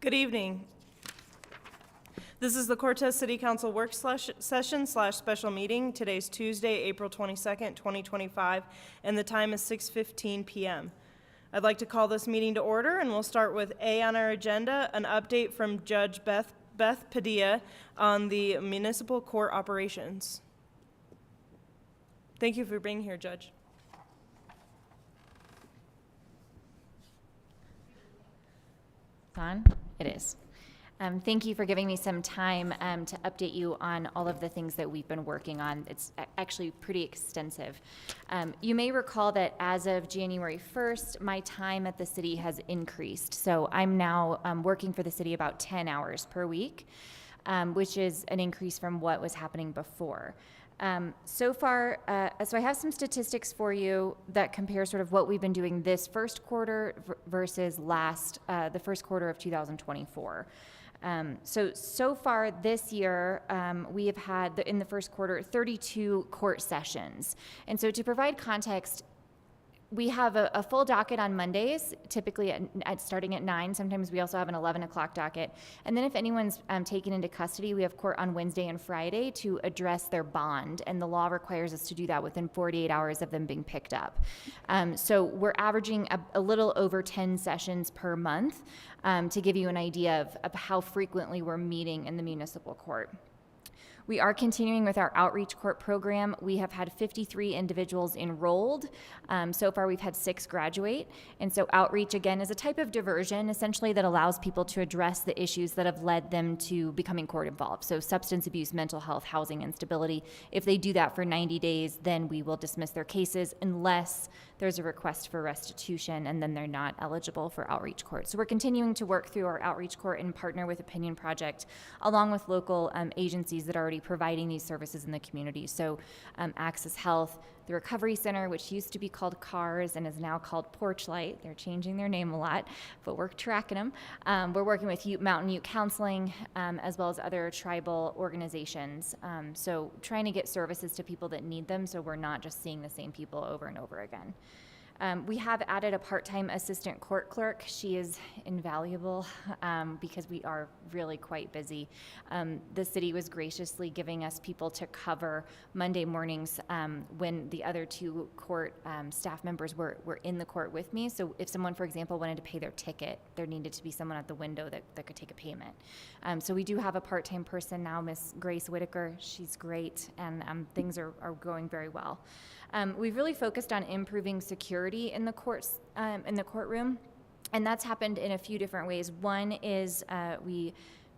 Good evening. This is the Cortez City Council work session / special meeting. Today's Tuesday, April 22nd, 2025, and the time is 6:15 p.m. I'd like to call this meeting to order, and we'll start with A on our agenda, an update from Judge Beth Padilla on the municipal court operations. Thank you for being here, Judge. On? It is. Thank you for giving me some time to update you on all of the things that we've been working on. It's actually pretty extensive. You may recall that as of January 1st, my time at the city has increased. So I'm now working for the city about 10 hours per week, which is an increase from what was happening before. So far, so I have some statistics for you that compare sort of what we've been doing this first quarter versus the first quarter of 2024. So far this year, we have had, in the first quarter, 32 court sessions. And so to provide context, we have a full docket on Mondays, typically starting at 9. Sometimes we also have an 11 o'clock docket. And then if anyone's taken into custody, we have court on Wednesday and Friday to address their bond. And the law requires us to do that within 48 hours of them being picked up. So we're averaging a little over 10 sessions per month to give you an idea of how frequently we're meeting in the municipal court. We are continuing with our outreach court program. We have had 53 individuals enrolled. So far, we've had 6 graduate. And so outreach, again, is a type of diversion, essentially, that allows people to address the issues that have led them to becoming court involved. So substance abuse, mental health, housing instability. If they do that for 90 days, then we will dismiss their cases unless there's a request for restitution, and then they're not eligible for outreach court. So we're continuing to work through our outreach court and partner with Opinion Project, along with local agencies that are already providing these services in the community. So Access Health, the Recovery Center, which used to be called CARS and is now called Porchlight. They're changing their name a lot, but we're tracking them. We're working with Mountain Ute Counseling, as well as other tribal organizations. So trying to get services to people that need them, so we're not just seeing the same people over and over again. We have added a part-time assistant court clerk. She is invaluable because we are really quite busy. The city was graciously giving us people to cover Monday mornings when the other 2 court staff members were in the court with me. So if someone, for example, wanted to pay their ticket, there needed to be someone at the window that could take a payment. So we do have a part-time person now, Miss Grace Whitaker. She's great, and things are going very well. We've really focused on improving security in the courts, in the courtroom, and that's happened in a few different ways. One is we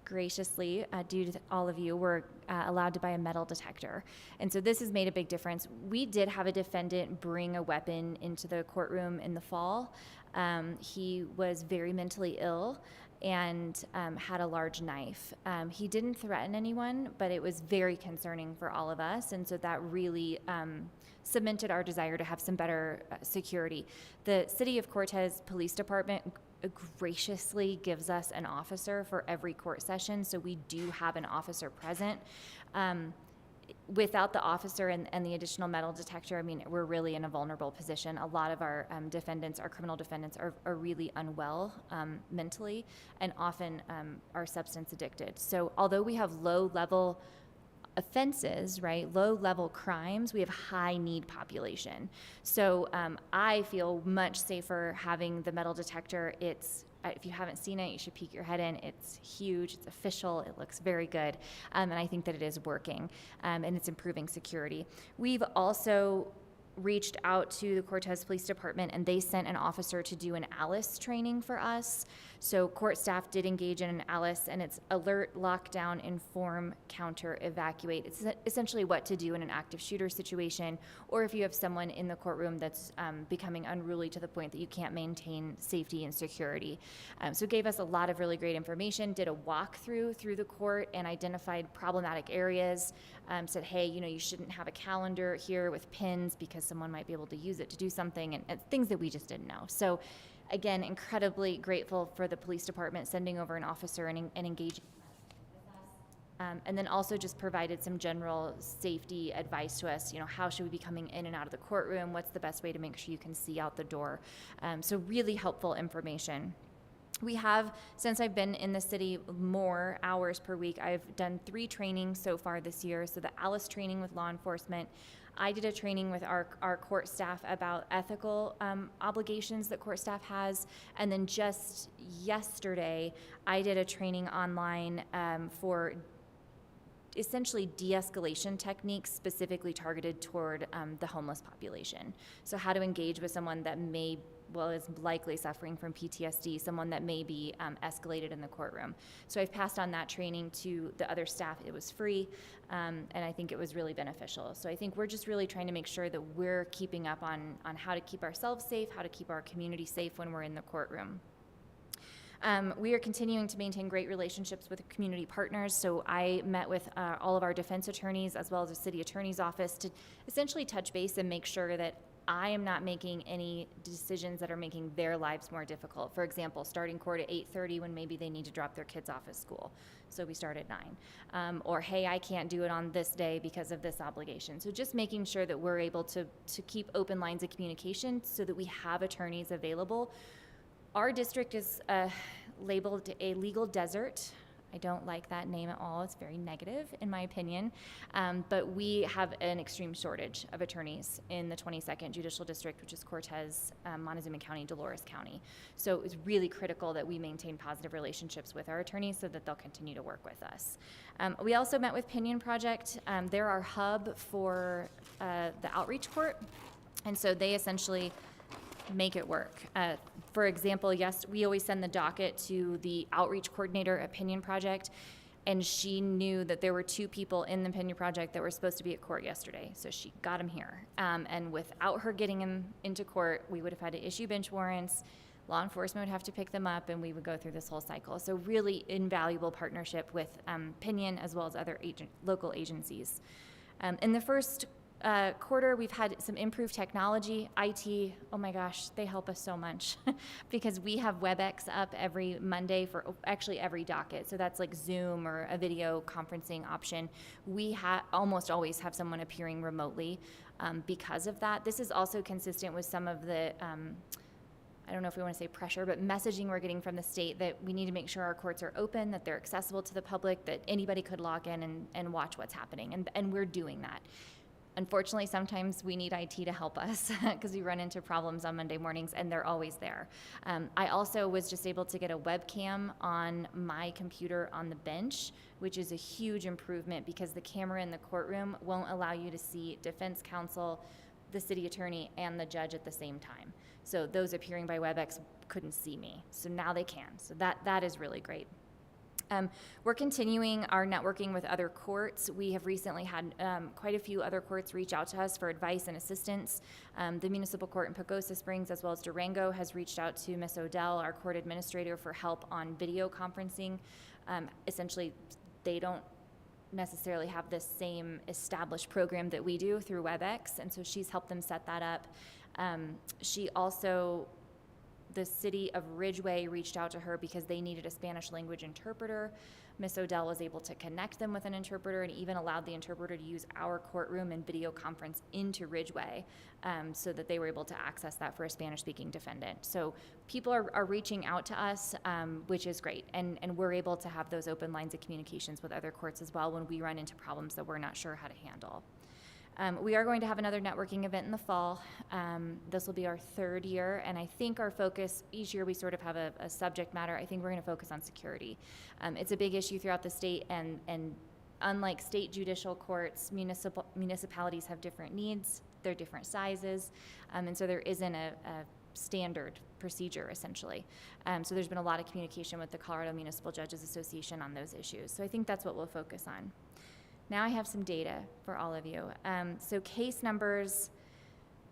graciously, due to all of you, were allowed to buy a metal detector, and so this has made a big difference. We did have a defendant bring a weapon into the courtroom in the fall. He was very mentally ill and had a large knife. He didn't threaten anyone, but it was very concerning for all of us, and so that really cemented our desire to have some better security. The City of Cortez Police Department graciously gives us an officer for every court session, so we do have an officer present. Without the officer and the additional metal detector, I mean, we're really in a vulnerable position. A lot of our defendants, our criminal defendants, are really unwell mentally and often are substance addicted. So although we have low-level offenses, right, low-level crimes, we have high-need population. So I feel much safer having the metal detector. If you haven't seen it, you should peek your head in. It's huge, it's official, it looks very good, and I think that it is working, and it's improving security. We've also reached out to the Cortez Police Department, and they sent an officer to do an ALICE training for us. So court staff did engage in an ALICE, and it's alert, lockdown, inform, counter, evacuate. It's essentially what to do in an active shooter situation, or if you have someone in the courtroom that's becoming unruly to the point that you can't maintain safety and security. So it gave us a lot of really great information, did a walkthrough through the court and identified problematic areas, said, hey, you shouldn't have a calendar here with pins because someone might be able to use it to do something, and things that we just didn't know. So again, incredibly grateful for the police department sending over an officer and engaging with us. And then also just provided some general safety advice to us. How should we be coming in and out of the courtroom? What's the best way to make sure you can see out the door? So really helpful information. We have, since I've been in the city more hours per week, I've done 3 trainings so far this year. So the Alice training with law enforcement. I did a training with our court staff about ethical obligations that court staff has. And then just yesterday, I did a training online for essentially de-escalation techniques specifically targeted toward the homeless population. So how to engage with someone that is likely suffering from PTSD, someone that may be escalated in the courtroom. So I've passed on that training to the other staff. It was free, and I think it was really beneficial. So I think we're just really trying to make sure that we're keeping up on how to keep ourselves safe, how to keep our community safe when we're in the courtroom. We are continuing to maintain great relationships with community partners. So I met with all of our defense attorneys as well as the city attorney's office to essentially touch base and make sure that I am not making any decisions that are making their lives more difficult. For example, starting court at 8:30 when maybe they need to drop their kids off at school. So we start at 9. Or, hey, I can't do it on this day because of this obligation. So just making sure that we're able to keep open lines of communication so that we have attorneys available. Our district is labeled a legal desert. I don't like that name at all. It's very negative, in my opinion. But we have an extreme shortage of attorneys in the 22nd Judicial District, which is Cortez, Montezuma County, Dolores County. So it's really critical that we maintain positive relationships with our attorneys so that they'll continue to work with us. We also met with Pinion Project. They're our hub for the outreach court. And so they essentially make it work. For example, yes, we always send the docket to the outreach coordinator at Pinion Project, and she knew that there were 2 people in the Pinion Project that were supposed to be at court yesterday, so she got them here. And without her getting them into court, we would have had to issue bench warrants, law enforcement would have to pick them up, and we would go through this whole cycle. So really invaluable partnership with Pinion as well as other local agencies. In the first quarter, we've had some improved technology. IT, oh my gosh, they help us so much because we have WebEx up every Monday for actually every docket. So that's like Zoom or a video conferencing option. We almost always have someone appearing remotely because of that. This is also consistent with some of the I don't know if we want to say pressure, but messaging we're getting from the state that we need to make sure our courts are open, that they're accessible to the public, that anybody could log in and watch what's happening. And we're doing that. Unfortunately, sometimes we need IT to help us because we run into problems on Monday mornings, and they're always there. I also was just able to get a webcam on my computer on the bench, which is a huge improvement because the camera in the courtroom won't allow you to see defense counsel, the city attorney, and the judge at the same time. So those appearing by WebEx couldn't see me. So now they can. So that is really great. We're continuing our networking with other courts. We have recently had quite a few other courts reach out to us for advice and assistance. The Municipal Court in Pagosa Springs, as well as Durango, has reached out to Ms. Odell, our court administrator, for help on video conferencing. Essentially, they don't necessarily have the same established program that we do through WebEx, and so she's helped them set that up. The city of Ridgeway reached out to her because they needed a Spanish language interpreter. Ms. Odell was able to connect them with an interpreter and even allowed the interpreter to use our courtroom and video conference into Ridgeway so that they were able to access that for a Spanish-speaking defendant. So people are reaching out to us, which is great. And we're able to have those open lines of communications with other courts as well when we run into problems that we're not sure how to handle. We are going to have another networking event in the fall. This will be our 3rd year, and I think our focus, each year we sort of have a subject matter. I think we're going to focus on security. It's a big issue throughout the state, and unlike state judicial courts, municipalities have different needs, they're different sizes, and so there isn't a standard procedure, essentially. So there's been a lot of communication with the Colorado Municipal Judges Association on those issues. So I think that's what we'll focus on. Now I have some data for all of you. So case numbers,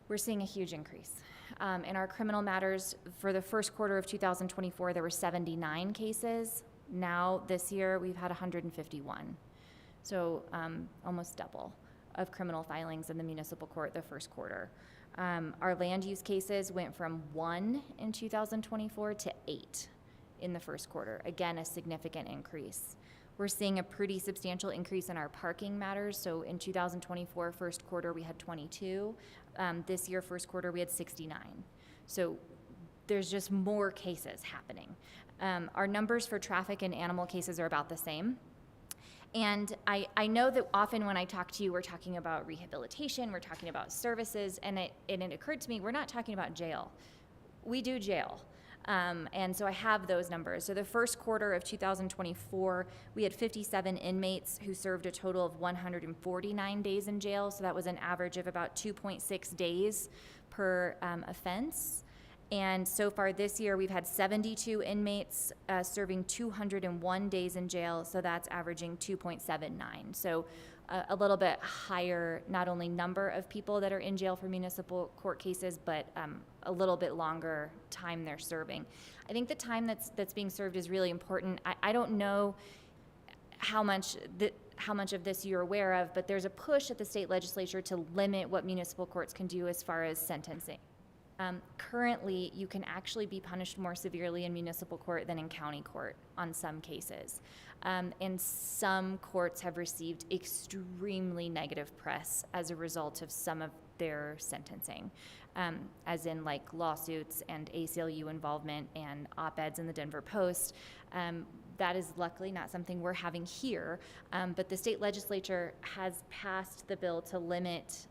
we're seeing a huge increase. In our criminal matters, for the first quarter of 2024, there were 79 cases. Now, this year, we've had 151. So almost double of criminal filings in the municipal court the first quarter. Our land use cases went from 1 in 2024 to 8 in the first quarter. Again, a significant increase. We're seeing a pretty substantial increase in our parking matters. So in 2024, first quarter, we had 22. This year, first quarter, we had 69. So there's just more cases happening. Our numbers for traffic and animal cases are about the same. And I know that often when I talk to you, we're talking about rehabilitation, we're talking about services, and it occurred to me, we're not talking about jail. We do jail. And so I have those numbers. So the first quarter of 2024, we had 57 inmates who served a total of 149 days in jail. So that was an average of about 2.6 days per offense. And so far this year, we've had 72 inmates serving 201 days in jail, so that's averaging 2.79. So a little bit higher, not only number of people that are in jail for municipal court cases, but a little bit longer time they're serving. I think the time that's being served is really important. I don't know how much of this you're aware of, but there's a push at the state legislature to limit what municipal courts can do as far as sentencing. Currently, you can actually be punished more severely in municipal court than in county court on some cases. And some courts have received extremely negative press as a result of some of their sentencing, as in like lawsuits and ACLU involvement and op-eds in the Denver Post. That is luckily not something we're having here, but the state legislature has passed the bill to limit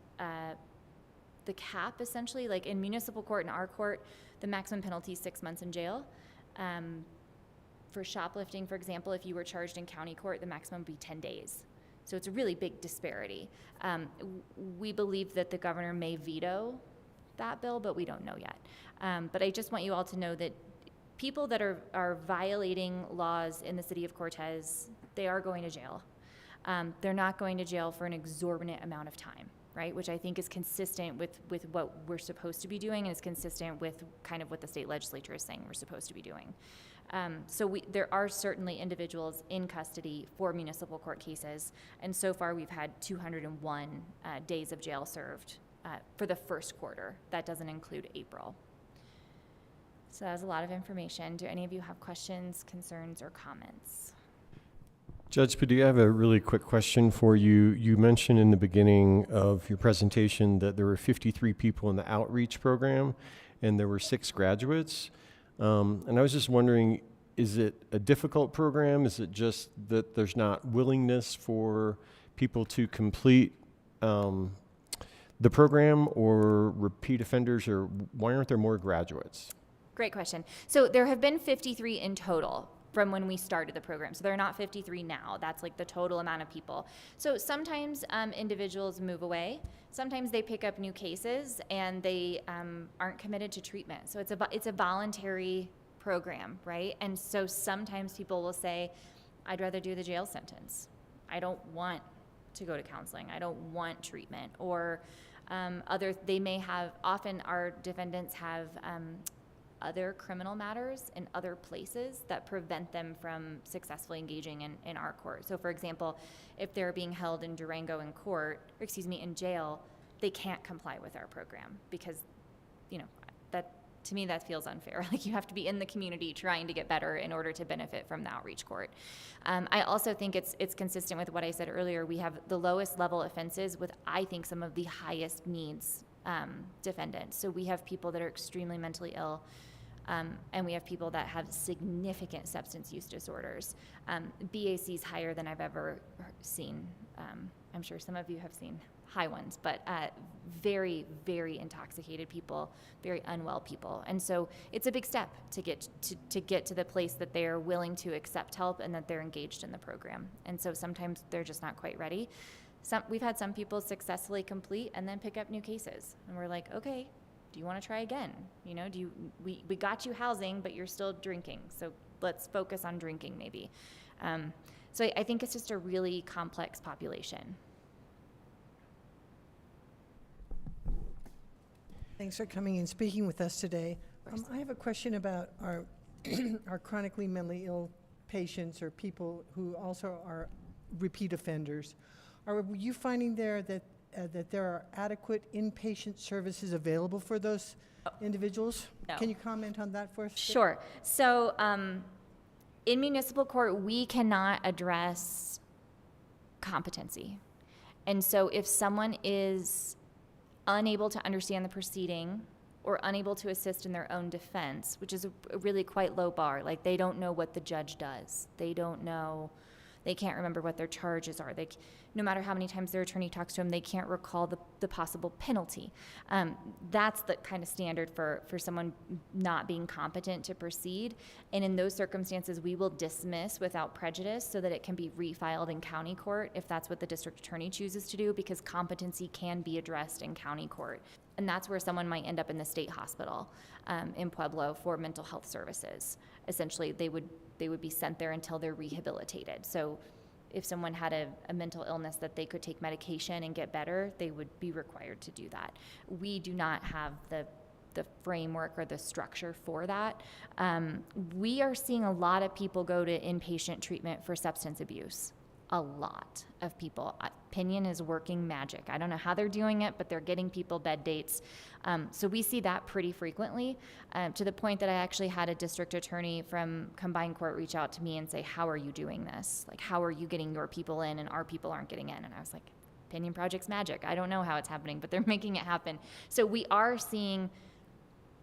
the cap, essentially. Like in municipal court, in our court, the maximum penalty is 6 months in jail. For shoplifting, for example, if you were charged in county court, the maximum would be 10 days. So it's a really big disparity. We believe that the governor may veto that bill, but we don't know yet. But I just want you all to know that people that are violating laws in the city of Cortez, they are going to jail. They're not going to jail for an exorbitant amount of time, right? Which I think is consistent with what we're supposed to be doing, and is consistent with kind of what the state legislature is saying we're supposed to be doing. So there are certainly individuals in custody for municipal court cases, and so far we've had 201 days of jail served for the first quarter. That doesn't include April. So that was a lot of information. Do any of you have questions, concerns, or comments? Judge Padilla, I have a really quick question for you. You mentioned in the beginning of your presentation that there were 53 people in the outreach program and there were 6 graduates. And I was just wondering, is it a difficult program? Is it just that there's not willingness for people to complete the program, or repeat offenders, or why aren't there more graduates? Great question. So there have been 53 in total from when we started the program. So they're not 53 now. That's like the total amount of people. So sometimes individuals move away. Sometimes they pick up new cases and they aren't committed to treatment. So it's a voluntary program, right? And so sometimes people will say, I'd rather do the jail sentence. I don't want to go to counseling. I don't want treatment. Or they may have, often our defendants have other criminal matters in other places that prevent them from successfully engaging in our court. So for example, if they're being held in Durango in jail, they can't comply with our program because, that, to me, that feels unfair. Like, you have to be in the community trying to get better in order to benefit from the outreach court. I also think it's consistent with what I said earlier. We have the lowest level offenses with, I think, some of the highest needs defendants. So we have people that are extremely mentally ill, and we have people that have significant substance use disorders. BAC is higher than I've ever seen. I'm sure some of you have seen high ones, but very, very intoxicated people, very unwell people. And so it's a big step to get to the place that they are willing to accept help and that they're engaged in the program. And so sometimes they're just not quite ready. We've had some people successfully complete and then pick up new cases. And we're like, okay, do you want to try again? We got you housing, but you're still drinking. So let's focus on drinking maybe. So I think it's just a really complex population. Thanks for coming and speaking with us today. I have a question about our our chronically mentally ill patients, or people who also are repeat offenders. Are you finding there that there are adequate inpatient services available for those individuals? No. Can you comment on that for us? Sure. So in municipal court, we cannot address competency. And so if someone is unable to understand the proceeding or unable to assist in their own defense, which is a really quite low bar. Like, they don't know what the judge does. They can't remember what their charges are. No matter how many times their attorney talks to them, they can't recall the possible penalty. That's the kind of standard for someone not being competent to proceed. And in those circumstances, we will dismiss without prejudice so that it can be refiled in county court if that's what the district attorney chooses to do, because competency can be addressed in county court. And that's where someone might end up in the state hospital in Pueblo for mental health services. Essentially, they would be sent there until they're rehabilitated. So if someone had a mental illness that they could take medication and get better, they would be required to do that. We do not have the framework or the structure for that. We are seeing a lot of people go to inpatient treatment for substance abuse. A lot of people. Opinion is working magic. I don't know how they're doing it, but they're getting people bed dates. So we see that pretty frequently, to the point that I actually had a district attorney from combined court reach out to me and say, how are you doing this? Like, how are you getting your people in and our people aren't getting in? And I was like, opinion project's magic. I don't know how it's happening, but they're making it happen. So we are seeing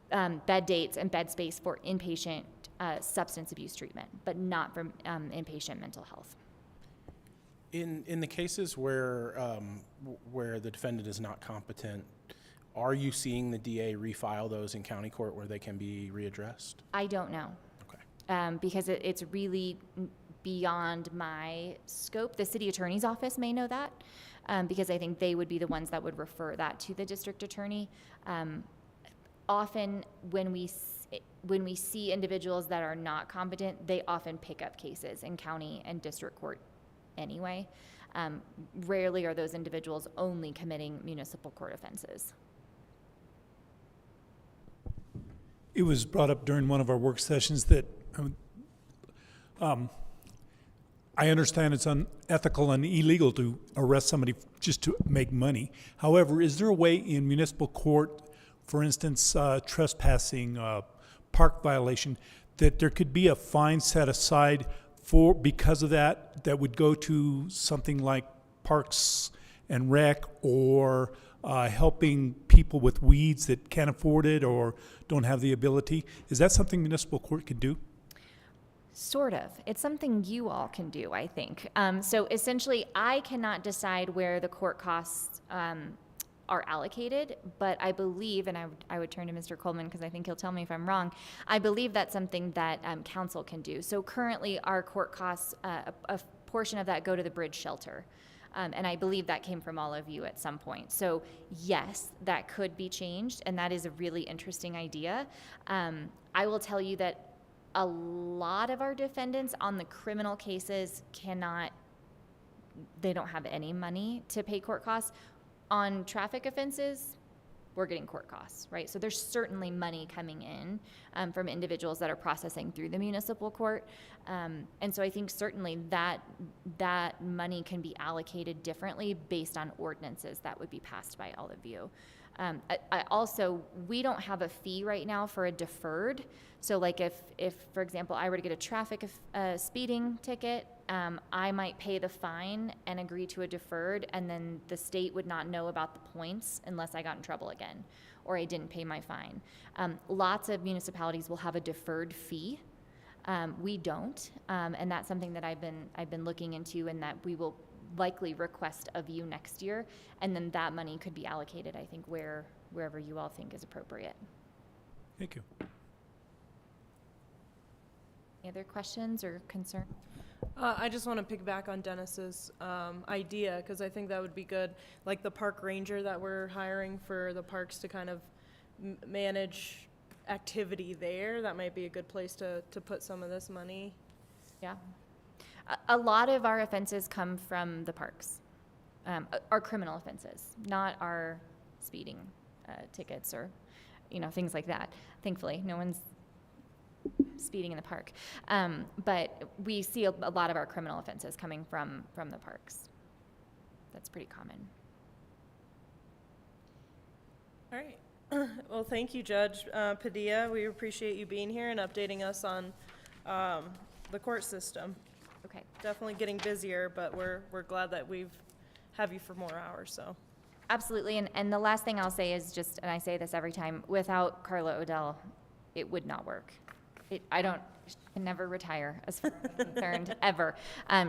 bed dates and bed space for inpatient substance abuse treatment, but not for inpatient mental health. In the cases where the defendant is not competent, are you seeing the DA refile those in county court where they can be readdressed? I don't know. Okay. Because it's really beyond my scope. The city attorney's office may know that, because I think they would be the ones that would refer that to the district attorney. Often when we see individuals that are not competent, they often pick up cases in county and district court anyway. Rarely are those individuals only committing municipal court offenses. It was brought up during one of our work sessions that I understand it's unethical and illegal to arrest somebody just to make money. However, is there a way in municipal court, for instance, trespassing, park violation, that there could be a fine set aside because of that would go to something like Parks and Rec, or helping people with weeds that can't afford it or don't have the ability? Is that something municipal court could do? Sort of. It's something you all can do, I think. So essentially, I cannot decide where the court costs are allocated, but I believe, and I would turn to Mr. Coleman because I think he'll tell me if I'm wrong, I believe that's something that council can do. So currently, our court costs, a portion of that go to the bridge shelter. And I believe that came from all of you at some point. So yes, that could be changed, and that is a really interesting idea. I will tell you that a lot of our defendants on the criminal cases they don't have any money to pay court costs. On traffic offenses, we're getting court costs, right? So there's certainly money coming in from individuals that are processing through the municipal court. And so I think certainly that money can be allocated differently based on ordinances that would be passed by all of you. We don't have a fee right now for a deferred. So like if for example, I were to get a traffic speeding ticket, I might pay the fine and agree to a deferred, and then the state would not know about the points unless I got in trouble again or I didn't pay my fine. Lots of municipalities will have a deferred fee. We don't, and that's something that I've been looking into, and that we will likely request of you next year, and then that money could be allocated, I think, wherever you all think is appropriate. Thank you. Any other questions or concerns? I just want to piggyback on Dennis's idea, because I think that would be good. Like the park ranger that we're hiring for the parks to kind of manage activity there, that might be a good place to put some of this money. Yeah. A lot of our offenses come from the parks, our criminal offenses, not our speeding tickets or, things like that. Thankfully, no one's speeding in the park. But we see a lot of our criminal offenses coming from the parks. That's pretty common. All right. Well, thank you, Judge Padilla. We appreciate you being here and updating us on the court system. Okay. Definitely getting busier, but we're glad that have you for more hours, so. Absolutely, and the last thing I'll say is just, and I say this every time, without Carla Odell, it would not work. I can never retire as far as I'm concerned, ever.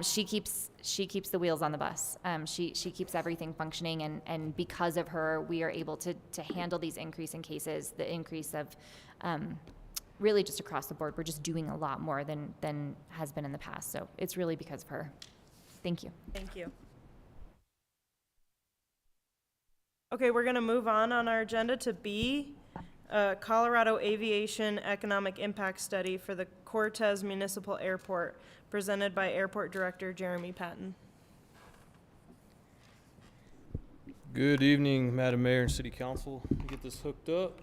She keeps the wheels on the bus. She keeps everything functioning, and because of her, we are able to handle these increase in cases, the increase of, really just across the board. We're just doing a lot more than has been in the past, so it's really because of her. Thank you. Thank you. Okay, we're going to move on our agenda to B, Colorado Aviation Economic Impact Study for the Cortez Municipal Airport, presented by Airport Director Jeremy Patton. Good evening, Madam Mayor and City Council. Let me get this hooked up.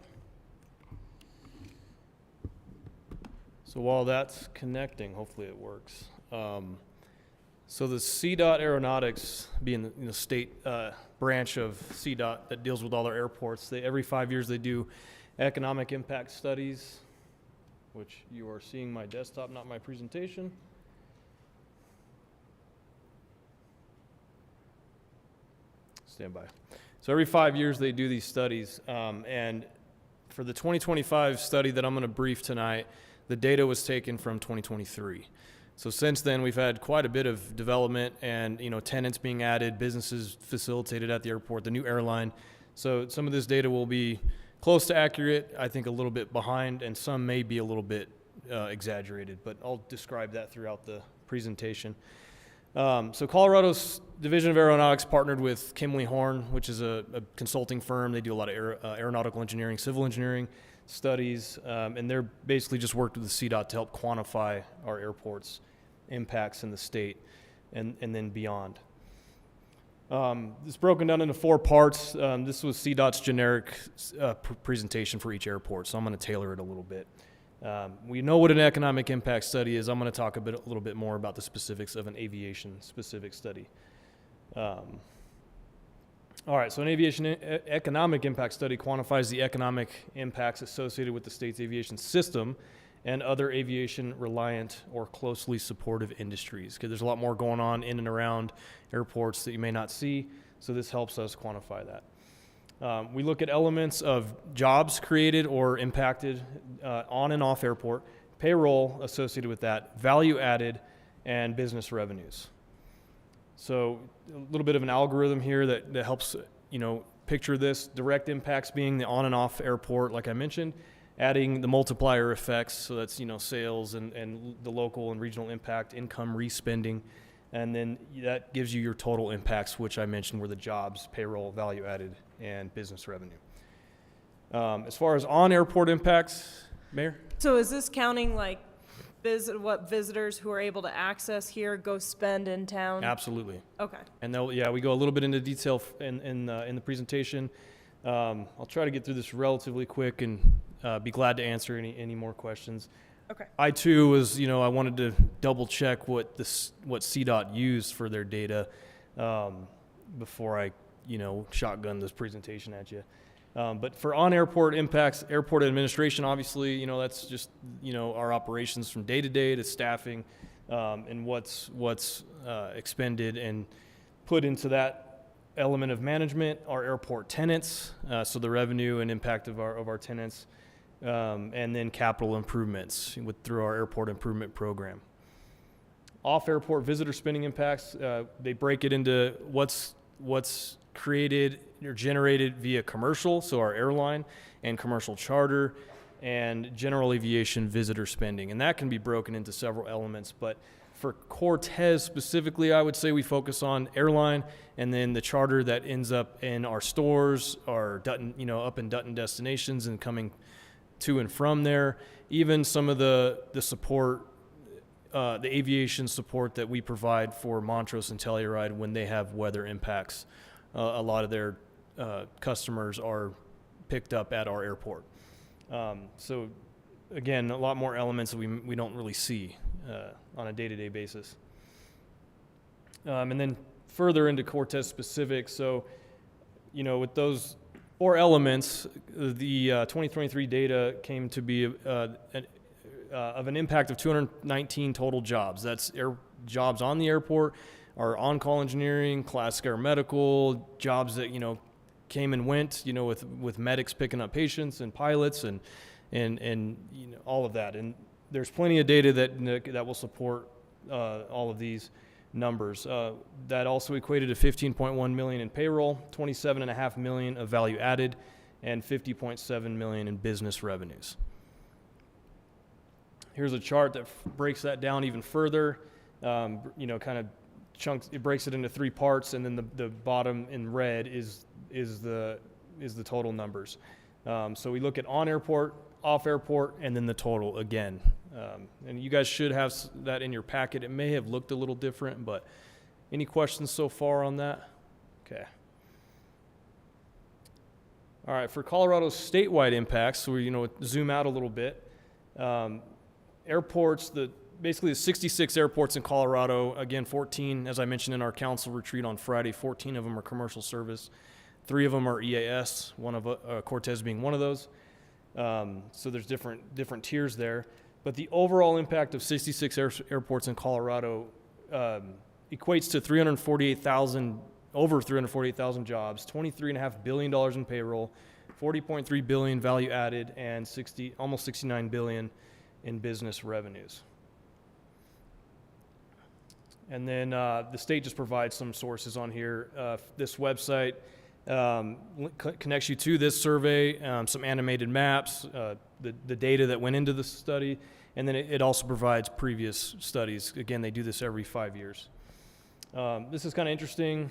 So while that's connecting, hopefully it works. So the CDOT Aeronautics, being the state branch of CDOT that deals with all our airports, every 5 years they do economic impact studies, which you are seeing my desktop, not my presentation. Stand by. So every 5 years they do these studies, and for the 2025 study that I'm going to brief tonight, the data was taken from 2023. So since then, we've had quite a bit of development and, tenants being added, businesses facilitated at the airport, the new airline. So some of this data will be close to accurate, I think a little bit behind, and some may be a little bit exaggerated, but I'll describe that throughout the presentation. So Colorado's Division of Aeronautics partnered with Kimley Horn, which is a consulting firm. They do a lot of aeronautical engineering, civil engineering studies, and they're basically just worked with the CDOT to help quantify our airports' impacts in the state and then beyond. It's broken down into 4 parts. This was CDOT's generic presentation for each airport, so I'm going to tailor it a little bit. We know what an economic impact study is. I'm going to talk a little bit more about the specifics of an aviation-specific study. All right, so an aviation economic impact study quantifies the economic impacts associated with the state's aviation system and other aviation-reliant or closely supportive industries. Because there's a lot more going on in and around airports that you may not see, so this helps us quantify that. We look at elements of jobs created or impacted on and off airport, payroll associated with that, value added, and business revenues. So a little bit of an algorithm here that helps, picture this. Direct impacts being the on and off airport, like I mentioned, adding the multiplier effects, so that's, sales and the local and regional impact, income respending, and then that gives you your total impacts, which I mentioned were the jobs, payroll, value added, and business revenue. As far as on-airport impacts, Mayor? So is this counting like what visitors who are able to access here go spend in town? Absolutely. Okay. And we go a little bit into detail in the presentation. I'll try to get through this relatively quick and be glad to answer any more questions. Okay. I too was, I wanted to double check what CDOT used for their data before I, shotgun this presentation at you. But for on-airport impacts, airport administration, obviously, that's just, our operations from day to day to staffing, and what's expended and put into that element of management, our airport tenants, so the revenue and impact of our tenants, and then capital improvements through our airport improvement program. Off-airport visitor spending impacts, they break it into what's created or generated via commercial, so our airline and commercial charter, and general aviation visitor spending. And that can be broken into several elements, but for Cortez specifically, I would say we focus on airline and then the charter that ends up in our stores, our Dutton, up in Dutton destinations and coming to and from there. Even some of the support, the aviation support that we provide for Montrose and Telluride when they have weather impacts. A lot of their customers are picked up at our airport. So again, a lot more elements that we don't really see on a day-to-day basis. And then further into Cortez specific, so, with those 4 elements, the 2023 data came to be of an impact of 219 total jobs. That's jobs on the airport, our on-call engineering, classic air medical, jobs that, came and went, you know, with medics picking up patients and pilots and you know, all of that. And there's plenty of data that will support all of these numbers. That also equated to 15.1 million in payroll, 27.5 million of value added, and 50.7 million in business revenues. Here's a chart that breaks that down even further. You know, kind of chunks. It breaks it into 3 parts, and then the bottom in red is the total numbers. So we look at on airport, off airport, and then the total again. And you guys should have that in your packet. It may have looked a little different, but any questions so far on that? Okay. All right, for Colorado's statewide impacts, so we, you know, zoom out a little bit. Airports, basically the 66 airports in Colorado, again, 14, as I mentioned in our council retreat on Friday, 14 of them are commercial service. 3 of them are EAS, one of Cortez being one of those. So there's different tiers there. But the overall impact of 66 airports in Colorado equates to over 348,000 jobs, $23.5 billion in payroll, 40.3 billion value added, and almost 69 billion in business revenues. And then the state just provides some sources on here. This website connects you to this survey, some animated maps, the data that went into the study, and then it also provides previous studies. Again, they do this every 5 years. This is kind of interesting.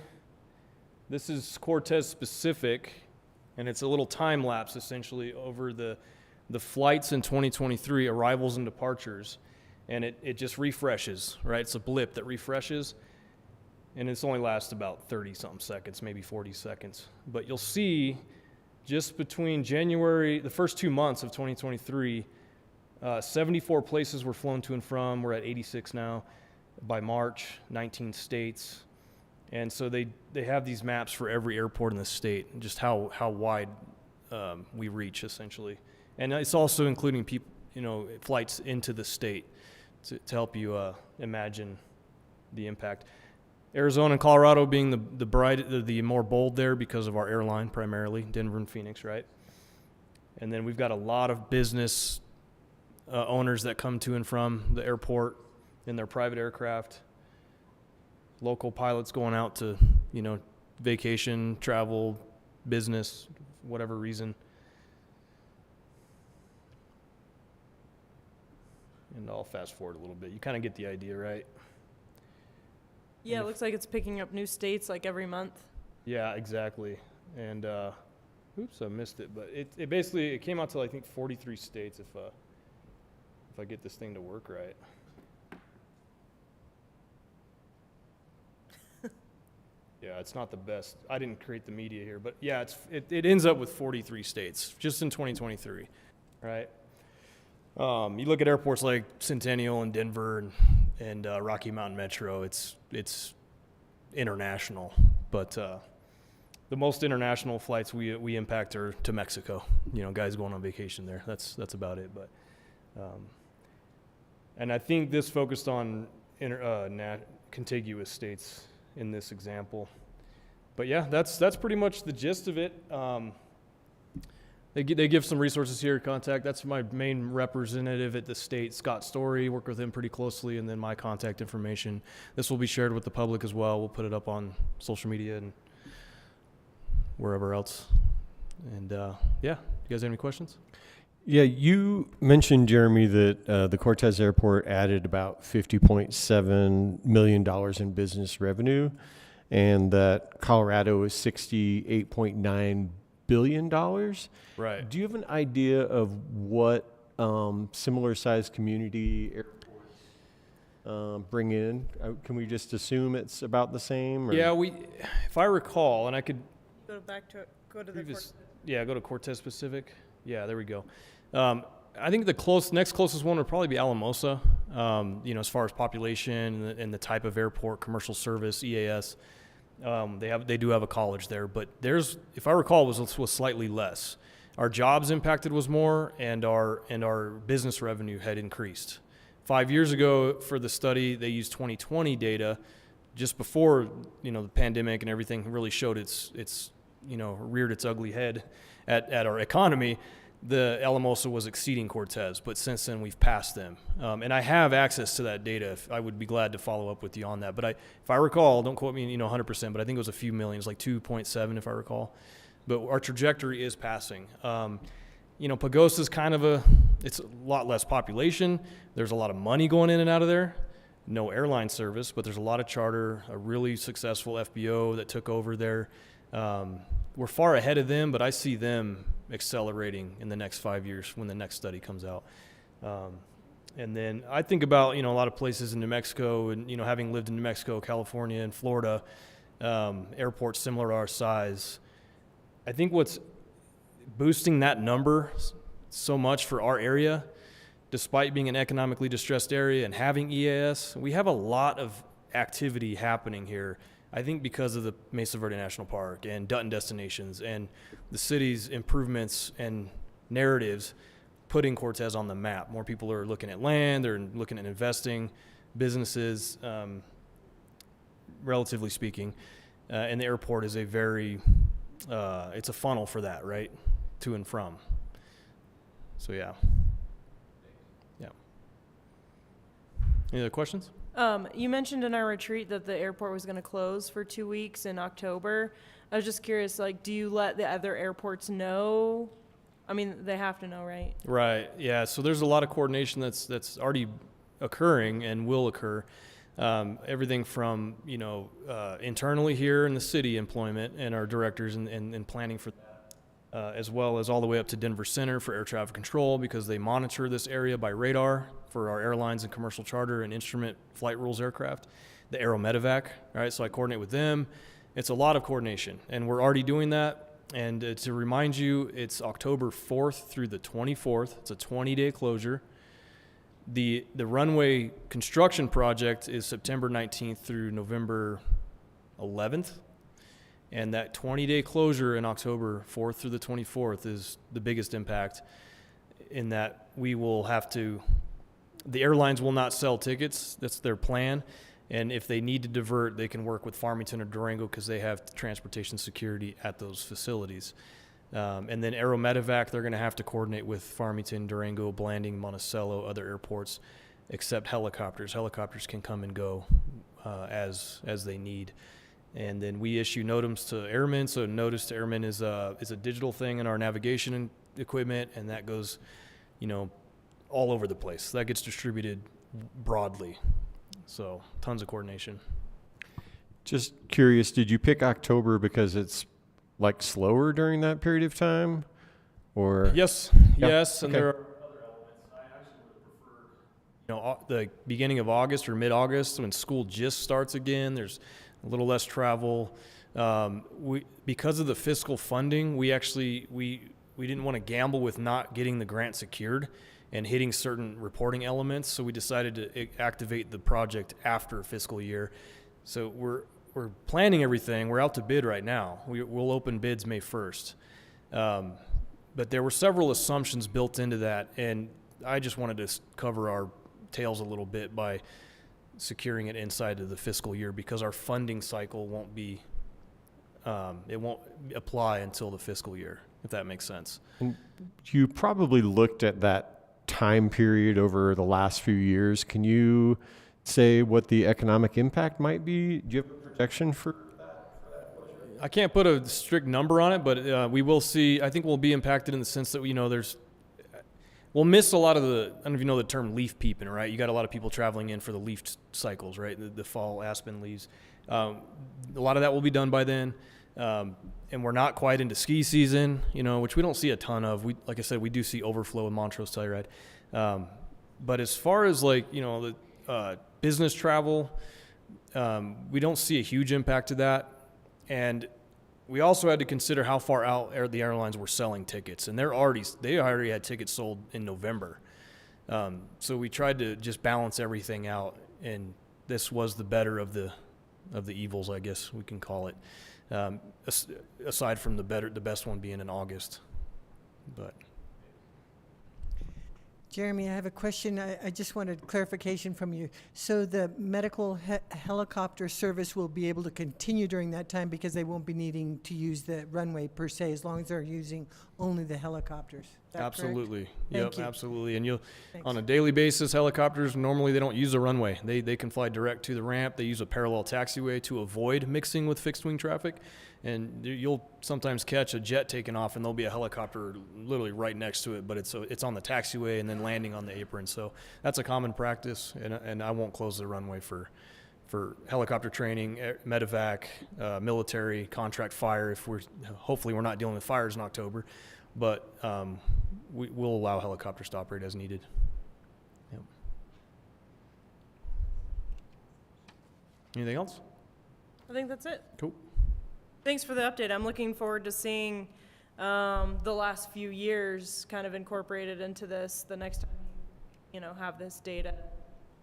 This is Cortez specific, and it's a little time lapse essentially over the flights in 2023, arrivals and departures, and it just refreshes, right? It's a blip that refreshes, and it's only lasts about 30-something seconds, maybe 40 seconds. But you'll see just between the first 2 months of 2023, 74 places were flown to and from. We're at 86 now. By March, 19 states. And so they have these maps for every airport in the state, and just how wide we reach, essentially. And it's also including people, you know, flights into the state to help you imagine the impact. Arizona and Colorado being the more bold there because of our airline, primarily, Denver and Phoenix, right? And then we've got a lot of business owners that come to and from the airport in their private aircraft. Local pilots going out to, you know, vacation, travel, business, whatever reason. And I'll fast forward a little bit. You kind of get the idea, right? Yeah, it looks like it's picking up new states like every month. Yeah, exactly. And oops, I missed it. But it basically came out to, I think, 43 states if I get this thing to work right. Yeah, it's not the best. I didn't create the media here, but yeah, it ends up with 43 states just in 2023, right? You look at airports like Centennial and Denver and Rocky Mountain Metro. It's international, but the most international flights we impact are to Mexico. You know, guys going on vacation there. That's about it. But and I think this focused on contiguous states in this example. But yeah, that's pretty much the gist of it. They give some resources here, contact. That's my main representative at the state, Scott Story. Work with him pretty closely, and then my contact information. This will be shared with the public as well. We'll put it up on social media and wherever else. And yeah, you guys have any questions? Yeah, you mentioned, Jeremy, that the Cortez Airport added about $50.7 million in business revenue, and that Colorado is $68.9 billion. Right. Do you have an idea of what similar-sized community airports bring in? Can we just assume it's about the same? Or? Yeah, if I recall, and I could Go to the go to Cortez specific. Yeah, there we go. I think the next closest one would probably be Alamosa. You know, as far as population and the type of airport, commercial service, EAS. They do have a college there, but if I recall, was slightly less. Our jobs impacted was more, and our business revenue had increased. 5 years ago, for the study, they used 2020 data, just before, you know, the pandemic and everything really showed its reared its ugly head at our economy, the Alamosa was exceeding Cortez, but since then we've passed them. And I have access to that data. I would be glad to follow up with you on that. But if I recall, don't quote me 100%, but I think it was a few million, like 2.7 if I recall. But our trajectory is passing. Pagosa's it's a lot less population. There's a lot of money going in and out of there. No airline service, but there's a lot of charter, a really successful FBO that took over there. We're far ahead of them, but I see them accelerating in the next 5 years when the next study comes out. And then I think about, a lot of places in New Mexico and, having lived in New Mexico, California, and Florida, airports similar to our size. I think what's boosting that number so much for our area, despite being an economically distressed area and having EAS, we have a lot of activity happening here. I think because of the Mesa Verde National Park and Dutton destinations and the city's improvements and narratives putting Cortez on the map. More people are looking at land, they're looking at investing, businesses, relatively speaking. And the airport is it's a funnel for that, right? To and from. So, yeah. Any other questions? You mentioned in our retreat that the airport was going to close for 2 weeks in October. I was just curious, do you let the other airports know? I mean, they have to know, right? Right. Yeah. So there's a lot of coordination that's already occurring and will occur. Everything from internally here in the city employment and our directors and planning for that, as well as all the way up to Denver Center for air traffic control, because they monitor this area by radar for our airlines and commercial charter and instrument flight rules aircraft, the Aero Medevac, right? So I coordinate with them. It's a lot of coordination, and we're already doing that. And to remind you, it's October 4th through the 24th. It's a 20-day closure. The runway construction project is September 19th through November 11th. And that 20-day closure in October 4th through the 24th is the biggest impact, in that the airlines will not sell tickets. That's their plan. And if they need to divert, they can work with Farmington or Durango because they have transportation security at those facilities. And then Aero Medevac, they're going to have to coordinate with Farmington, Durango, Blanding, Monticello, other airports, except helicopters. Helicopters can come and go as they need. And then we issue NOTAMs to airmen. So notice to airmen is a digital thing in our navigation equipment, and that goes, all over the place. That gets distributed broadly. So tons of coordination. Just curious, did you pick October because it's slower during that period of time, or? Yes, Yeah. yes, and Okay. there are other elements. I actually would have preferred, the beginning of August or mid-August when school just starts again. There's a little less travel. Because of the fiscal funding, we didn't want to gamble with not getting the grant secured and hitting certain reporting elements, so we decided to activate the project after fiscal year. So we're planning everything. We're out to bid right now. We'll open bids May 1st. But there were several assumptions built into that, and I just wanted to cover our tails a little bit by securing it inside of the fiscal year, because our funding cycle won't apply until the fiscal year, if that makes sense. And you probably looked at that time period over the last few years. Can you say what the economic impact might be? Do you have a projection for that? I can't put a strict number on it, but we will see. I think we'll be impacted in the sense that we'll miss a lot of I don't know if you know the term leaf peeping, right? You got a lot of people traveling in for the leaf cycles, right? The fall aspen leaves. A lot of that will be done by then. And we're not quite into ski season, which we don't see a ton of. Like I said, we do see overflow in Montrose Telluride. But as far as the business travel, we don't see a huge impact to that. And we also had to consider how far out the airlines were selling tickets, and they already had tickets sold in November. So we tried to just balance everything out, and this was the better of the evils, I guess we can call it. Aside from the best one being in August, but Jeremy, I have a question. I just wanted clarification from you. So the medical helicopter service will be able to continue during that time because they won't be needing to use the runway per se, as long as they're using only the helicopters. Is that correct? Absolutely. Thank Yep, you. absolutely. And you'll, Thanks. on a daily basis, helicopters, normally they don't use a runway. They can fly direct to the ramp. They use a parallel taxiway to avoid mixing with fixed wing traffic. And you'll sometimes catch a jet taking off and there'll be a helicopter literally right next to it, but it's on the taxiway and then landing on the apron. So that's a common practice, and I won't close the runway for helicopter training, medevac, military, contract fire. Hopefully we're not dealing with fires in October, but we'll allow helicopters to operate as needed. Yep. Anything else? I think that's it. Cool. Thanks for the update. I'm looking forward to seeing the last few years kind of incorporated into this the next time, have this data.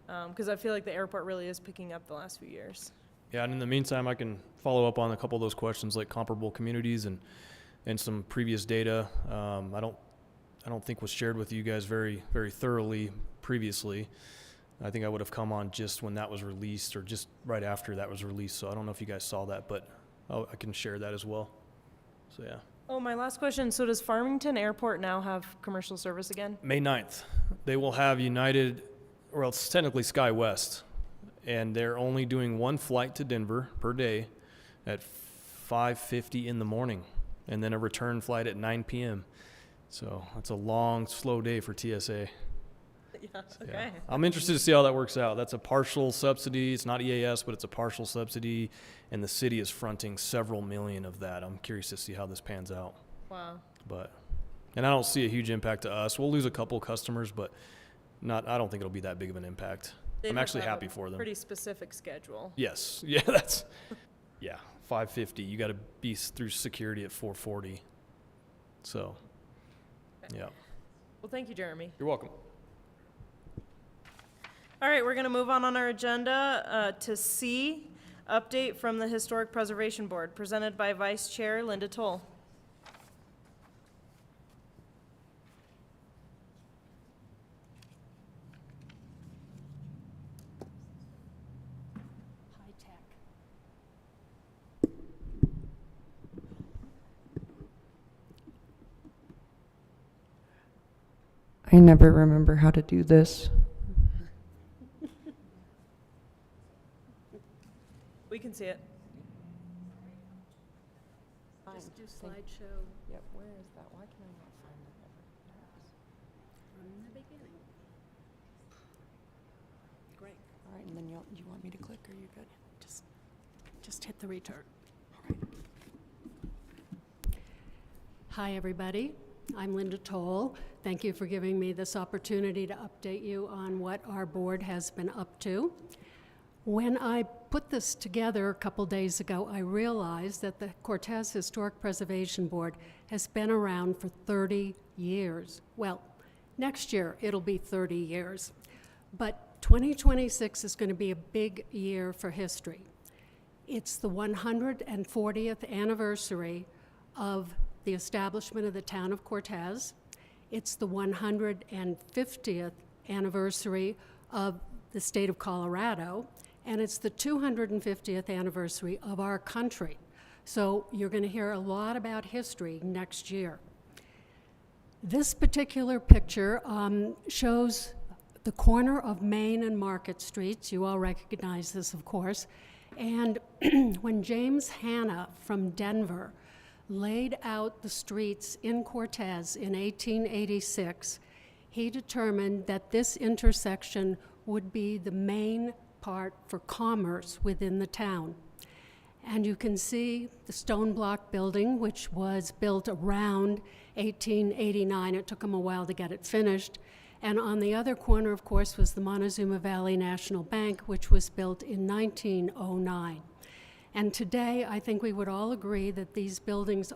Because I feel like the airport really is picking up the last few years. Yeah, and in the meantime, I can follow up on a couple of those questions like comparable communities and some previous data. I don't think was shared with you guys very, very thoroughly previously. I think I would have come on just when that was released or just right after that was released. So I don't know if you guys saw that, but I can share that as well. So yeah. Oh, my last question. So does Farmington Airport now have commercial service again? May 9th, they will have United, well, it's technically SkyWest, and they're only doing one flight to Denver per day at 5:50 in the morning, and then a return flight at 9 p.m. So that's a long, slow day for TSA. Yeah, Yeah. okay. I'm interested to see how that works out. That's a partial subsidy. It's not EAS, but it's a partial subsidy, and the city is fronting several million of that. I'm curious to see how this pans out. Wow. And I don't see a huge impact to us. We'll lose a couple customers, but I don't think it'll be that big of an impact. They I'm must actually have a happy for them. Pretty specific schedule. Yes. Yeah, yeah, 5:50. You got to be through security at 4:40. So, yeah. Well, thank you, Jeremy. You're welcome. All right, we're going to move on our agenda to C, update from the Historic Preservation Board, presented by Vice Chair Linda Towle. I never remember how to do this. We can see it. Just do slideshow Yep, where is that? Why can I not find that? from the beginning. Great. All right, and then you want me to click, or you good? Just hit the return. Hi, everybody. I'm Linda Towle. Thank you for giving me this opportunity to update you on what our board has been up to. When I put this together a couple days ago, I realized that the Cortez Historic Preservation Board has been around for 30 years. Well, next year it'll be 30 years. But 2026 is going to be a big year for history. It's the 140th anniversary of the establishment of the town of Cortez. It's the 150th anniversary of the state of Colorado, and it's the 250th anniversary of our country. So you're going to hear a lot about history next year. This particular picture shows the corner of Main and Market Streets. You all recognize this, of course. And when James Hanna from Denver laid out the streets in Cortez in 1886, he determined that this intersection would be the main part for commerce within the town. And you can see the stone block building, which was built around 1889. It took them a while to get it finished. And on the other corner, of course, was the Montezuma Valley National Bank, which was built in 1909. And today, I think we would all agree that these buildings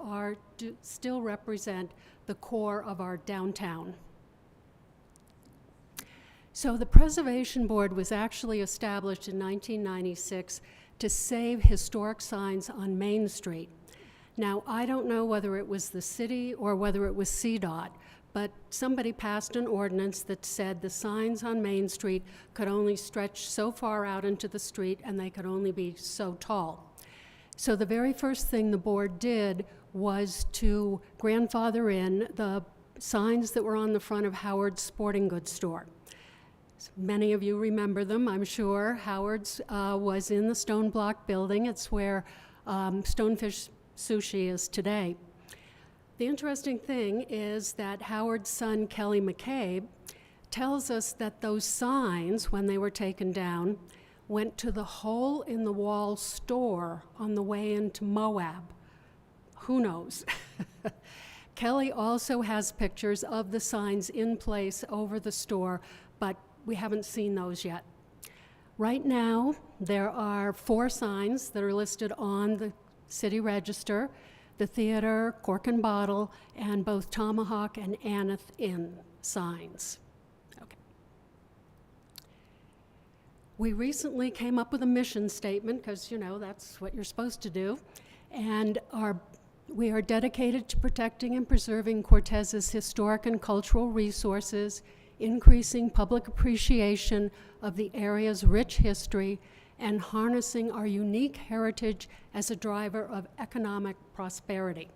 still represent the core of our downtown. So the Preservation Board was actually established in 1996 to save historic signs on Main Street. Now, I don't know whether it was the city or whether it was CDOT, but somebody passed an ordinance that said the signs on Main Street could only stretch so far out into the street and they could only be so tall. So the very first thing the board did was to grandfather in the signs that were on the front of Howard's Sporting Goods store. Many of you remember them, I'm sure. Howard's was in the Stone Block building. It's where Stonefish Sushi is today. The interesting thing is that Howard's son, Kelly McCabe, tells us that those signs, when they were taken down, went to the hole-in-the-wall store on the way into Moab. Who knows? Kelly also has pictures of the signs in place over the store, but we haven't seen those yet. Right now, there are 4 signs that are listed on the city register: the Theater, Cork and Bottle, and both Tomahawk and Aneth Inn signs. Okay. We recently came up with a mission statement, because, you know, that's what you're supposed to do, and we are dedicated to protecting and preserving Cortez's historic and cultural resources, increasing public appreciation of the area's rich history, and harnessing our unique heritage as a driver of economic prosperity.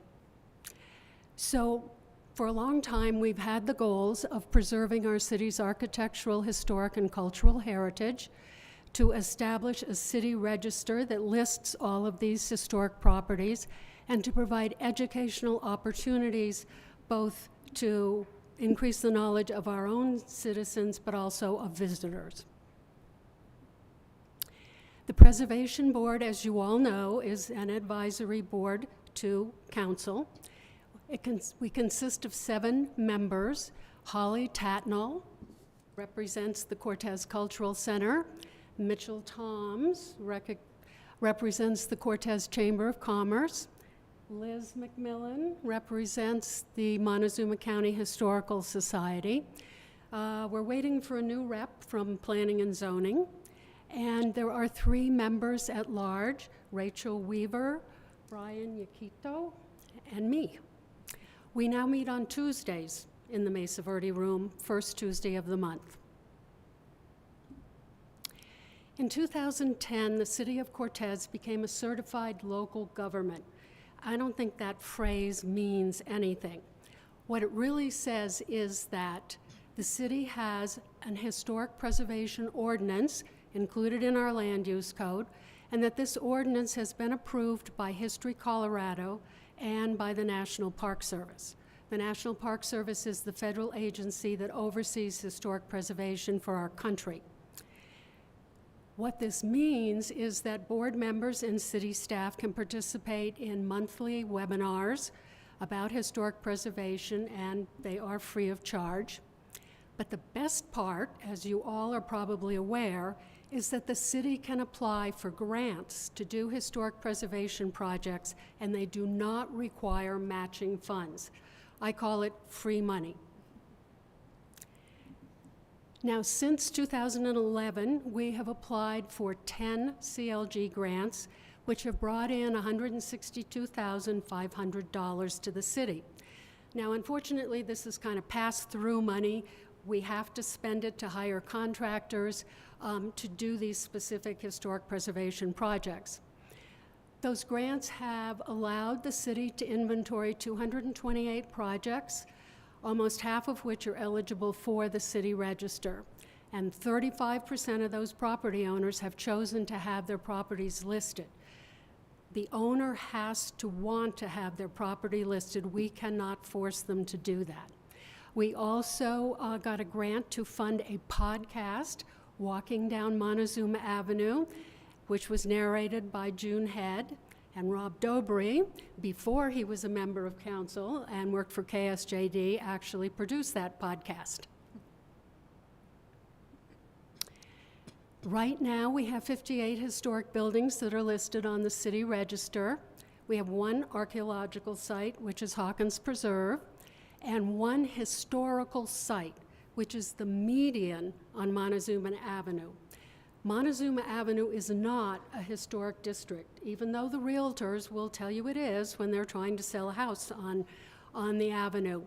So, for a long time, we've had the goals of preserving our city's architectural, historic, and cultural heritage, to establish a city register that lists all of these historic properties, and to provide educational opportunities both to increase the knowledge of our own citizens, but also of visitors. The Preservation Board, as you all know, is an advisory board to council. We consist of 7 members. Holly Tatnall represents the Cortez Cultural Center. Mitchell Toms represents the Cortez Chamber of Commerce. Liz McMillan represents the Montezuma County Historical Society. We're waiting for a new rep from Planning and Zoning. And there are 3 members at large: Rachel Weaver, Brian Yaquito, and me. We now meet on Tuesdays in the Mesa Verde room, first Tuesday of the month. In 2010, the city of Cortez became a certified local government. I don't think that phrase means anything. What it really says is that the city has an historic preservation ordinance included in our land use code, and that this ordinance has been approved by History Colorado and by the National Park Service. The National Park Service is the federal agency that oversees historic preservation for our country. What this means is that board members and city staff can participate in monthly webinars about historic preservation, and they are free of charge. But the best part, as you all are probably aware, is that the city can apply for grants to do historic preservation projects, and they do not require matching funds. I call it free money. Now, since 2011, we have applied for 10 CLG grants, which have brought in $162,500 to the city. Now, unfortunately, this is kind of pass-through money. We have to spend it to hire contractors to do these specific historic preservation projects. Those grants have allowed the city to inventory 228 projects, almost half of which are eligible for the city register. And 35% of those property owners have chosen to have their properties listed. The owner has to want to have their property listed. We cannot force them to do that. We also got a grant to fund a podcast, Walking Down Montezuma Avenue, which was narrated by June Head. And Rob Dobry, before he was a member of council and worked for KSJD, actually produced that podcast. Right now, we have 58 historic buildings that are listed on the city register. We have 1 archaeological site, which is Hawkins Preserve, and 1 historical site, which is the median on Montezuma Avenue. Montezuma Avenue is not a historic district, even though the realtors will tell you it is when they're trying to sell a house on the avenue.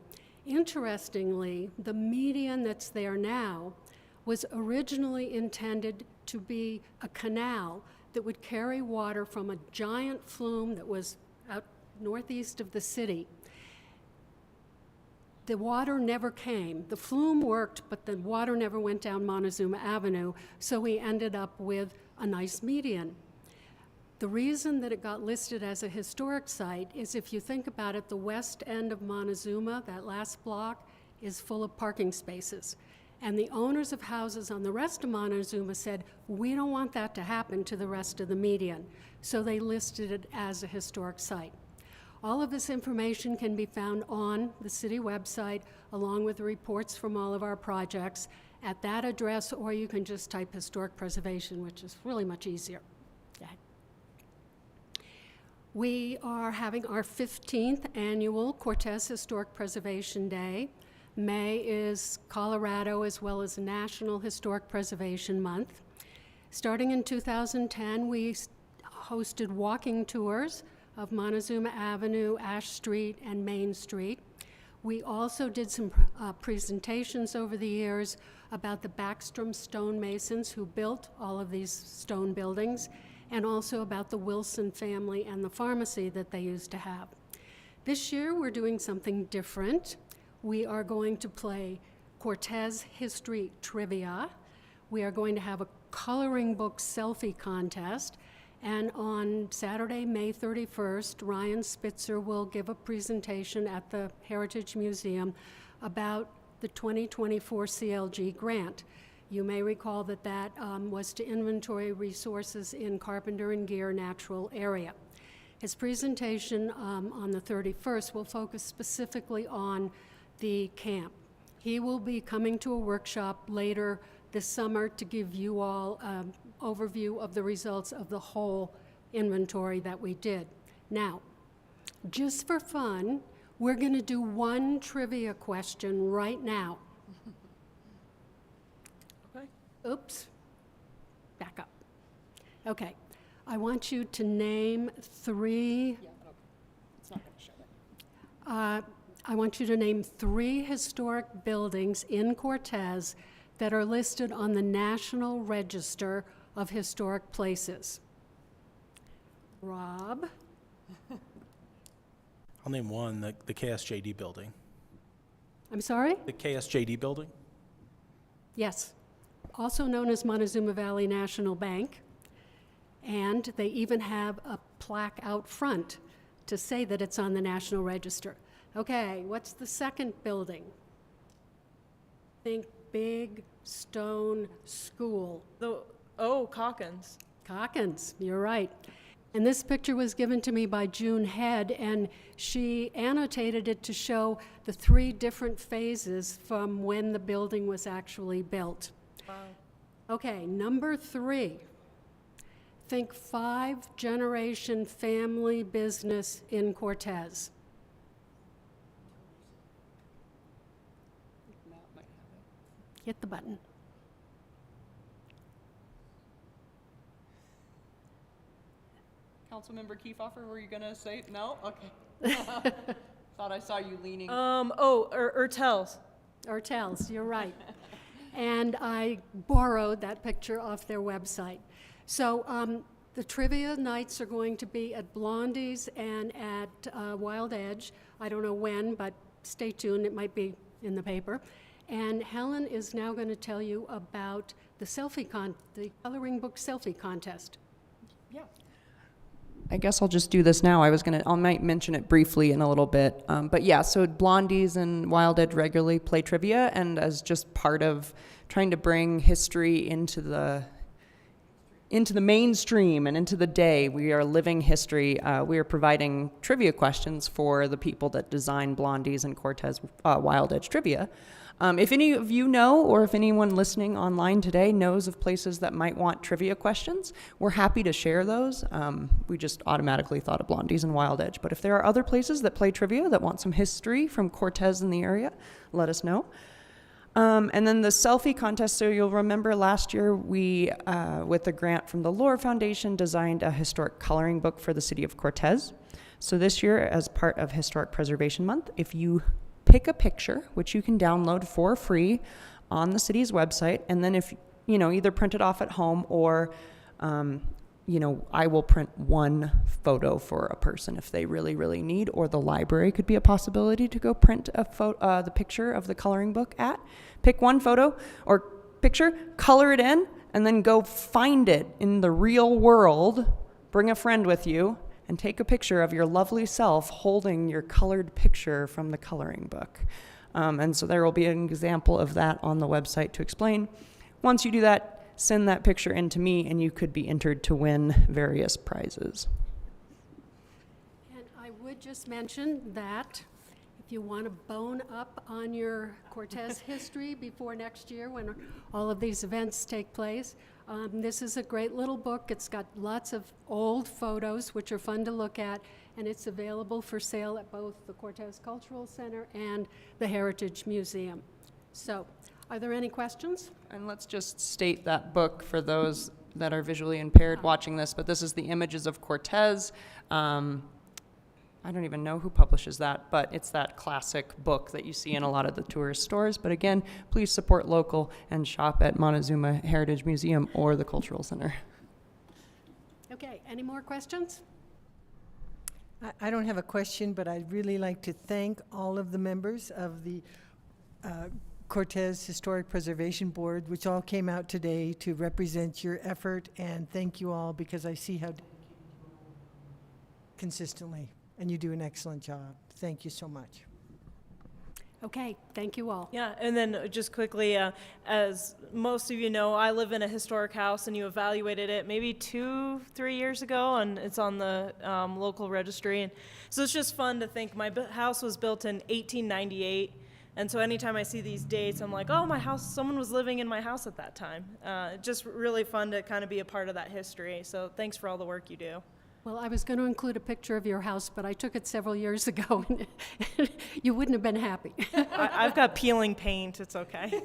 Interestingly, the median that's there now was originally intended to be a canal that would carry water from a giant flume that was out northeast of the city. The water never came. The flume worked, but the water never went down Montezuma Avenue, so we ended up with a nice median. The reason that it got listed as a historic site is, if you think about it, the west end of Montezuma, that last block, is full of parking spaces. And the owners of houses on the rest of Montezuma said, we don't want that to happen to the rest of the median. So they listed it as a historic site. All of this information can be found on the city website, along with the reports from all of our projects at that address, or you can just type historic preservation, which is really much easier. Okay. We are having our 15th annual Cortez Historic Preservation Day. May is Colorado as well as National Historic Preservation Month. Starting in 2010, we hosted walking tours of Montezuma Avenue, Ash Street, and Main Street. We also did some presentations over the years about the Backstrom stonemasons who built all of these stone buildings, and also about the Wilson family and the pharmacy that they used to have. This year, we're doing something different. We are going to play Cortez history trivia. We are going to have a coloring book selfie contest. And on Saturday, May 31st, Ryan Spitzer will give a presentation at the Heritage Museum about the 2024 CLG grant. You may recall that that was to inventory resources in Carpenter and Gear Natural Area. His presentation on the 31st will focus specifically on the camp. He will be coming to a workshop later this summer to give you all an overview of the results of the whole inventory that we did. Now, just for fun, we're going to do one trivia question right now. Okay. Oops. Back up. Okay. I want you to name three. It's not going to show it. I want you to name 3 historic buildings in Cortez that are listed on the National Register of Historic Places. Rob? I'll name one, the KSJD building. I'm sorry? The KSJD building? Yes. Also known as Montezuma Valley National Bank. And they even have a plaque out front to say that it's on the National Register. Okay, what's the second building? Think big stone school. Calkins. Calkins, you're right. And this picture was given to me by June Head, and she annotated it to show the 3 different phases from when the building was actually built. Wow. Okay, number 3. Think 5-generation family business in Cortez. Now it might have it. Hit the button. Councilmember Kiefhofer, were you going to say no? Okay. Thought I saw you leaning. Urtels. Ortels, you're right. And I borrowed that picture off their website. So the trivia nights are going to be at Blondie's and at Wild Edge. I don't know when, but stay tuned. It might be in the paper. And Helen is now going to tell you about the coloring book selfie contest. Yeah. I guess I'll just do this now. I might mention it briefly in a little bit. But yeah, so Blondies and Wild Edge regularly play trivia, and as just part of trying to bring history into the mainstream and into the day, we are living history. We are providing trivia questions for the people that design Blondies and Cortez Wild Edge trivia. If any of you know, or if anyone listening online today knows of places that might want trivia questions, we're happy to share those. We just automatically thought of Blondies and Wild Edge. But if there are other places that play trivia that want some history from Cortez in the area, let us know. And then the selfie contest, so you'll remember last year we, with a grant from the Lore Foundation, designed a historic coloring book for the city of Cortez. So this year, as part of Historic Preservation Month, if you pick a picture, which you can download for free on the city's website, and then if, either print it off at home or, I will print one photo for a person if they really, really need, or the library could be a possibility to go print the picture of the coloring book at. Pick one photo or picture, color it in, and then go find it in the real world. Bring a friend with you and take a picture of your lovely self holding your colored picture from the coloring book. And so there will be an example of that on the website to explain. Once you do that, send that picture in to me and you could be entered to win various prizes. And I would just mention that if you want to bone up on your Cortez history before next year when all of these events take place, this is a great little book. It's got lots of old photos, which are fun to look at, and it's available for sale at both the Cortez Cultural Center and the Heritage Museum. So, are there any questions? And let's just state that book for those that are visually impaired watching this, but this is the Images of Cortez. I don't even know who publishes that, but it's that classic book that you see in a lot of the tourist stores. But again, please support local and shop at Montezuma Heritage Museum or the Cultural Center. Okay, any more questions? I don't have a question, but I'd really like to thank all of the members of the Cortez Historic Preservation Board, which all came out today to represent your effort, and thank you all because I see how consistently, and you do an excellent job. Thank you so much. Okay, thank you all. Yeah, and then just quickly, as most of you know, I live in a historic house, and you evaluated it maybe 2-3 years ago, and it's on the local registry. And so it's just fun to think my house was built in 1898, and so anytime I see these dates, I'm like, oh, my house, someone was living in my house at that time. Just really fun to kind of be a part of that history. So thanks for all the work you do. Well, I was going to include a picture of your house, but I took it several years ago, and you wouldn't have been happy. I've got peeling paint. It's okay.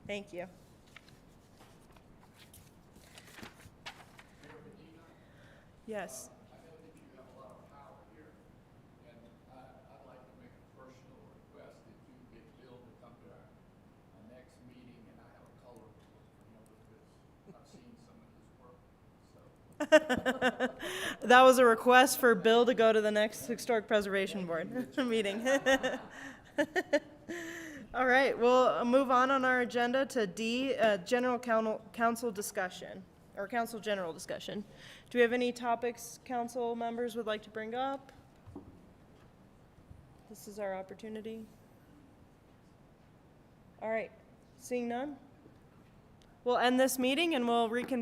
Thank you. Yes. That was a request for Bill to go to the next Historic Preservation Board meeting. All right, we'll move on our agenda to D, General Council discussion, or Council General discussion. Do we have any topics council members would like to bring up? This is our opportunity. All right, seeing none, we'll end this meeting and we'll reconvene.